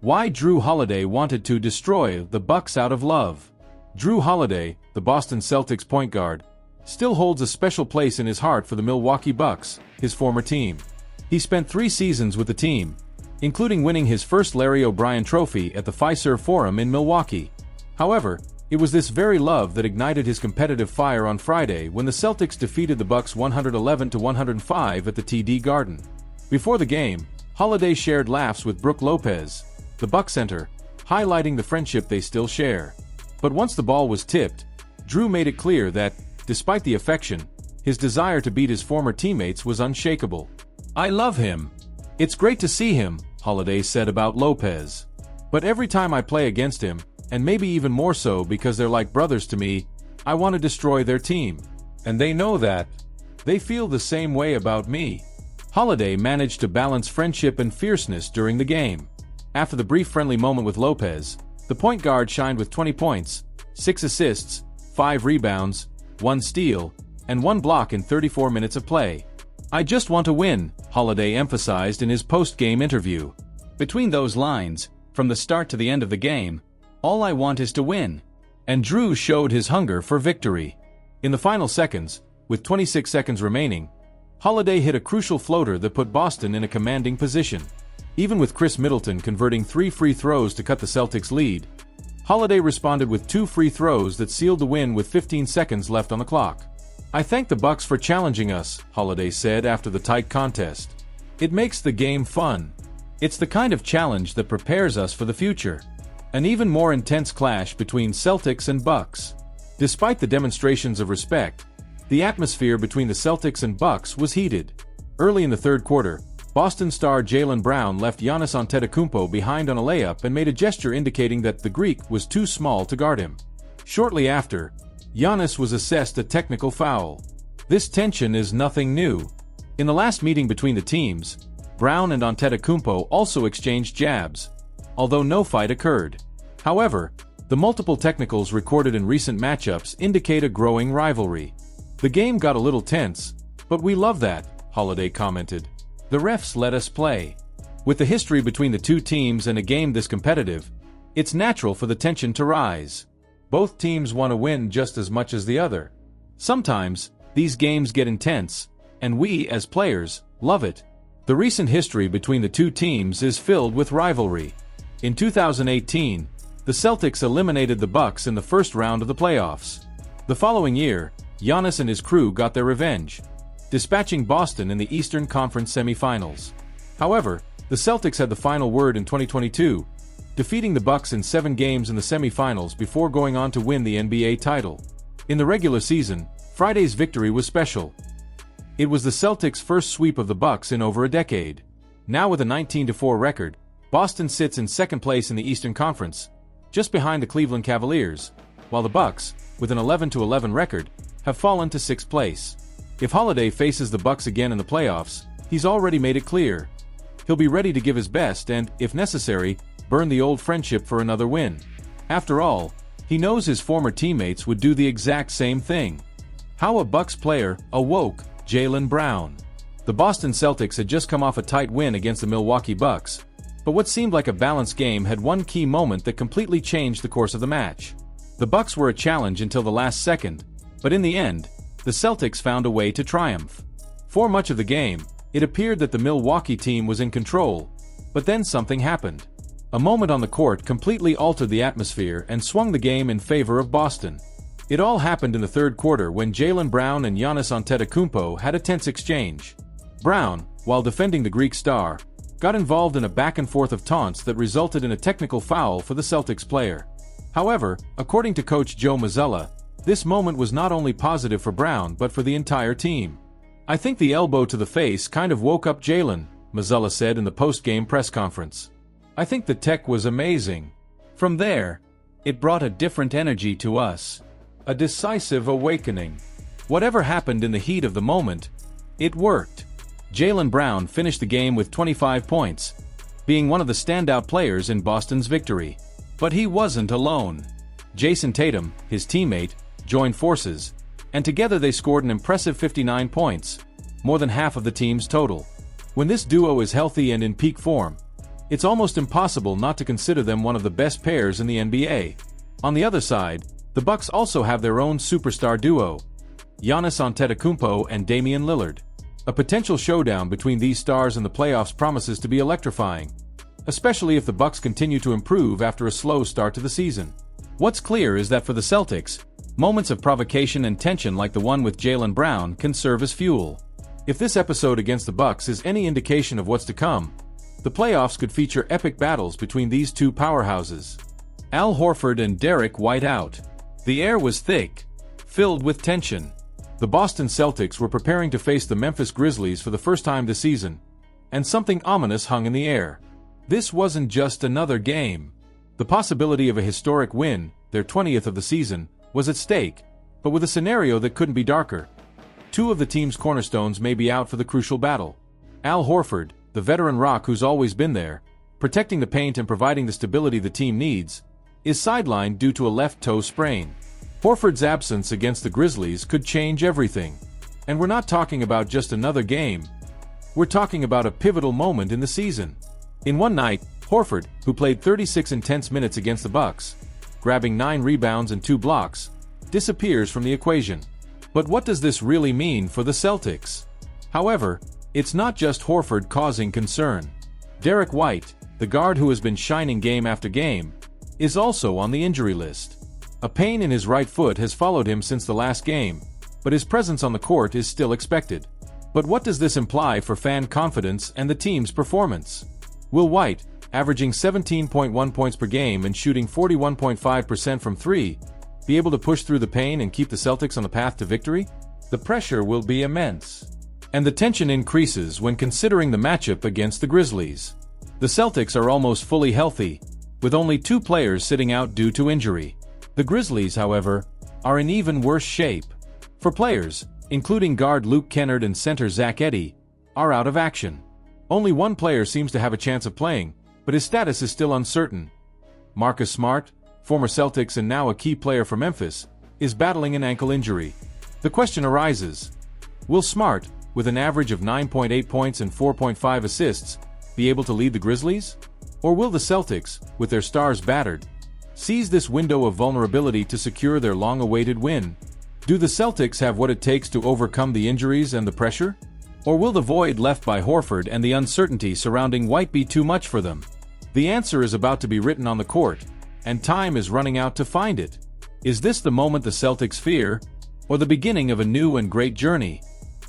Why Jrue Holiday wanted to destroy the Bucks out of love. Jrue Holiday, the Boston Celtics point guard, still holds a special place in his heart for the Milwaukee Bucks, his former team. He spent 3 seasons with the team, including winning his first Larry O'Brien Trophy at the Fiserv Forum in Milwaukee. However, it was this very love that ignited his competitive fire on Friday when the Celtics defeated the Bucks 111-105 at the TD Garden. Before the game, Holiday shared laughs with Brook Lopez, the Bucks center, highlighting the friendship they still share. But once the ball was tipped, Jrue made it clear that, despite the affection, his desire to beat his former teammates was unshakable. "I love him. It's great to see him," Holiday said about Lopez. "But every time I play against him, and maybe even more so because they're like brothers to me, I want to destroy their team. And they know that. They feel the same way about me." Holiday managed to balance friendship and fierceness during the game. After the brief friendly moment with Lopez, the point guard shined with 20 points, 6 assists, 5 rebounds, 1 steal, and 1 block in 34 minutes of play. "I just want to win," Holiday emphasized in his post-game interview. "Between those lines, from the start to the end of the game, all I want is to win." And Jrue showed his hunger for victory. In the final seconds, with 26 seconds remaining, Holiday hit a crucial floater that put Boston in a commanding position. Even with Chris Middleton converting 3 free throws to cut the Celtics' lead, Holiday responded with 2 free throws that sealed the win with 15 seconds left on the clock. "I thank the Bucks for challenging us," Holiday said after the tight contest. "It makes the game fun. It's the kind of challenge that prepares us for the future." An even more intense clash between Celtics and Bucks. Despite the demonstrations of respect, the atmosphere between the Celtics and Bucks was heated. Early in the third quarter, Boston star Jaylen Brown left Giannis Antetokounmpo behind on a layup and made a gesture indicating that the Greek was too small to guard him. Shortly after, Giannis was assessed a technical foul. This tension is nothing new. In the last meeting between the teams, Brown and Antetokounmpo also exchanged jabs, although no fight occurred. However, the multiple technicals recorded in recent matchups indicate a growing rivalry. "The game got a little tense, but we love that," Holiday commented. "The refs let us play." With the history between the two teams and a game this competitive, it's natural for the tension to rise. Both teams want to win just as much as the other. Sometimes, these games get intense, and we, as players, love it. The recent history between the two teams is filled with rivalry. In 2018, the Celtics eliminated the Bucks in the first round of the playoffs. The following year, Giannis and his crew got their revenge, dispatching Boston in the Eastern Conference semifinals. However, the Celtics had the final word in 2022, defeating the Bucks in 7 games in the semifinals before going on to win the NBA title. In the regular season, Friday's victory was special. It was the Celtics' first sweep of the Bucks in over a decade. Now with a 19-4 record, Boston sits in second place in the Eastern Conference, just behind the Cleveland Cavaliers, while the Bucks, with an 11-11 record, have fallen to 6th place. If Holiday faces the Bucks again in the playoffs, he's already made it clear. He'll be ready to give his best and, if necessary, burn the old friendship for another win. After all, he knows his former teammates would do the exact same thing. How a Bucks player awoke Jaylen Brown. The Boston Celtics had just come off a tight win against the Milwaukee Bucks, but what seemed like a balanced game had one key moment that completely changed the course of the match. The Bucks were a challenge until the last second, but in the end, the Celtics found a way to triumph. For much of the game, it appeared that the Milwaukee team was in control, but then something happened. A moment on the court completely altered the atmosphere and swung the game in favor of Boston. It all happened in the third quarter when Jaylen Brown and Giannis Antetokounmpo had a tense exchange. Brown, while defending the Greek star, got involved in a back-and-forth of taunts that resulted in a technical foul for the Celtics player. However, according to coach Joe Mazzulla, this moment was not only positive for Brown but for the entire team. "I think the elbow to the face kind of woke up Jaylen," Mazzulla said in the post-game press conference. "I think the tech was amazing. From there, it brought a different energy to us. A decisive awakening. Whatever happened in the heat of the moment, it worked." Jaylen Brown finished the game with 25 points, being one of the standout players in Boston's victory. But he wasn't alone. Jason Tatum, his teammate, joined forces, and together they scored an impressive 59 points, more than half of the team's total. When this duo is healthy and in peak form, It's almost impossible not to consider them one of the best pairs in the NBA. On the other side, the Bucks also have their own superstar duo, Giannis Antetokounmpo and Damian Lillard. A potential showdown between these stars in the playoffs promises to be electrifying, especially if the Bucks continue to improve after a slow start to the season. What's clear is that for the Celtics, moments of provocation and tension like the one with Jaylen Brown can serve as fuel. If this episode against the Bucks is any indication of what's to come, the playoffs could feature epic battles between these two powerhouses. Al Horford and Derek White out. The air was thick, filled with tension. The Boston Celtics were preparing to face the Memphis Grizzlies for the first time this season, and something ominous hung in the air. This wasn't just another game. The possibility of a historic win, their 20th of the season, was at stake, but with a scenario that couldn't be darker. Two of the team's cornerstones may be out for the crucial battle. Al Horford, the veteran rock who's always been there, protecting the paint and providing the stability the team needs, is sidelined due to a left toe sprain. Horford's absence against the Grizzlies could change everything. And we're not talking about just another game. We're talking about a pivotal moment in the season. In one night, Horford, who played 36 intense minutes against the Bucks, grabbing 9 rebounds and 2 blocks, disappears from the equation. But what does this really mean for the Celtics? However, it's not just Horford causing concern. Derek White, the guard who has been shining game after game, is also on the injury list. A pain in his right foot has followed him since the last game, but his presence on the court is still expected. But what does this imply for fan confidence and the team's performance? Will White, averaging 17.1 points per game and shooting 41.5% from 3, be able to push through the pain and keep the Celtics on the path to victory? The pressure will be immense. And the tension increases when considering the matchup against the Grizzlies. The Celtics are almost fully healthy, with only 2 players sitting out due to injury. The Grizzlies, however, are in even worse shape. 4 players, including guard Luke Kennard and center Zach Edey, are out of action. Only one player seems to have a chance of playing, but his status is still uncertain. Marcus Smart, former Celtics and now a key player for Memphis, is battling an ankle injury. The question arises, will Smart, with an average of 9.8 points and 4.5 assists, be able to lead the Grizzlies? Or will the Celtics, with their stars battered, seize this window of vulnerability to secure their long-awaited win? Do the Celtics have what it takes to overcome the injuries and the pressure? Or will the void left by Horford and the uncertainty surrounding White be too much for them? The answer is about to be written on the court, and time is running out to find it. Is this the moment the Celtics fear, or the beginning of a new and great journey?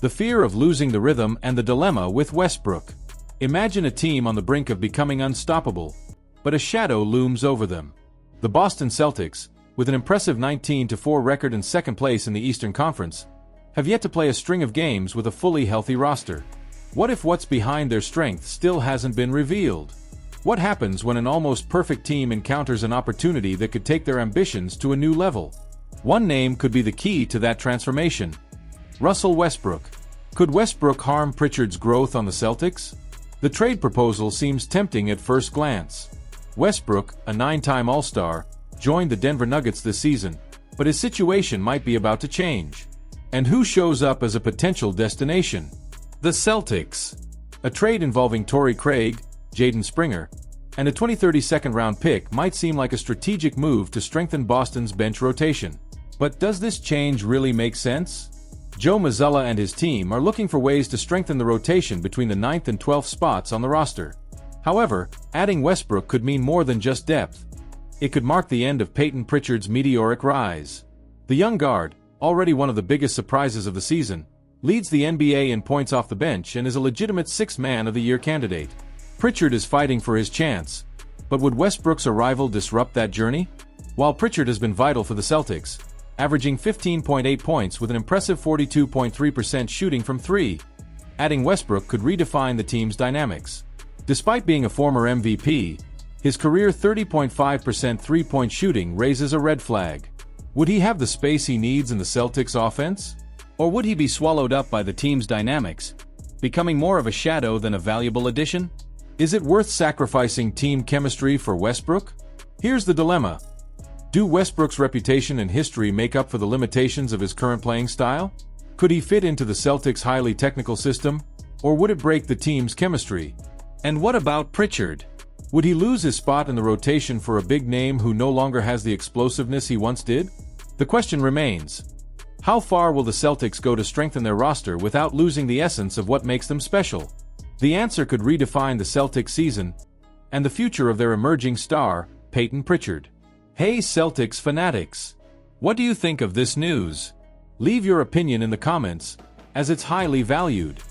The fear of losing the rhythm and the dilemma with Westbrook. Imagine a team on the brink of becoming unstoppable, but a shadow looms over them. The Boston Celtics, with an impressive 19-4 record in second place in the Eastern Conference, have yet to play a string of games with a fully healthy roster. What if what's behind their strength still hasn't been revealed? What happens when an almost perfect team encounters an opportunity that could take their ambitions to a new level? One name could be the key to that transformation: Russell Westbrook. Could Westbrook harm Pritchard's growth on the Celtics? The trade proposal seems tempting at first glance. Westbrook, a 9-time All-Star, joined the Denver Nuggets this season, but his situation might be about to change. And who shows up as a potential destination? The Celtics. A trade involving Torrey Craig, Jaden Springer, and a 2030 second-round pick might seem like a strategic move to strengthen Boston's bench rotation. But does this change really make sense? Joe Mazzulla and his team are looking for ways to strengthen the rotation between the 9th and 12th spots on the roster. However, adding Westbrook could mean more than just depth. It could mark the end of Peyton Pritchard's meteoric rise. The young guard, already one of the biggest surprises of the season, leads the NBA in points off the bench and is a legitimate 6th Man of the Year candidate. Pritchard is fighting for his chance, but would Westbrook's arrival disrupt that journey? While Pritchard has been vital for the Celtics, averaging 15.8 points with an impressive 42.3% shooting from 3, adding Westbrook could redefine the team's dynamics. Despite being a former MVP, his career 30.5% three-point shooting raises a red flag. Would he have the space he needs in the Celtics offense? Or would he be swallowed up by the team's dynamics, becoming more of a shadow than a valuable addition? Is it worth sacrificing team chemistry for Westbrook? Here's the dilemma. Do Westbrook's reputation and history make up for the limitations of his current playing style? Could he fit into the Celtics' highly technical system, or would it break the team's chemistry? And what about Pritchard? Would he lose his spot in the rotation for a big name who no longer has the explosiveness he once did? The question remains: how far will the Celtics go to strengthen their roster without losing the essence of what makes them special? The answer could redefine the Celtics season and the future of their emerging star, Peyton Pritchard. Hey Celtics fanatics! What do you think of this news? Leave your opinion in the comments, as it's highly valued.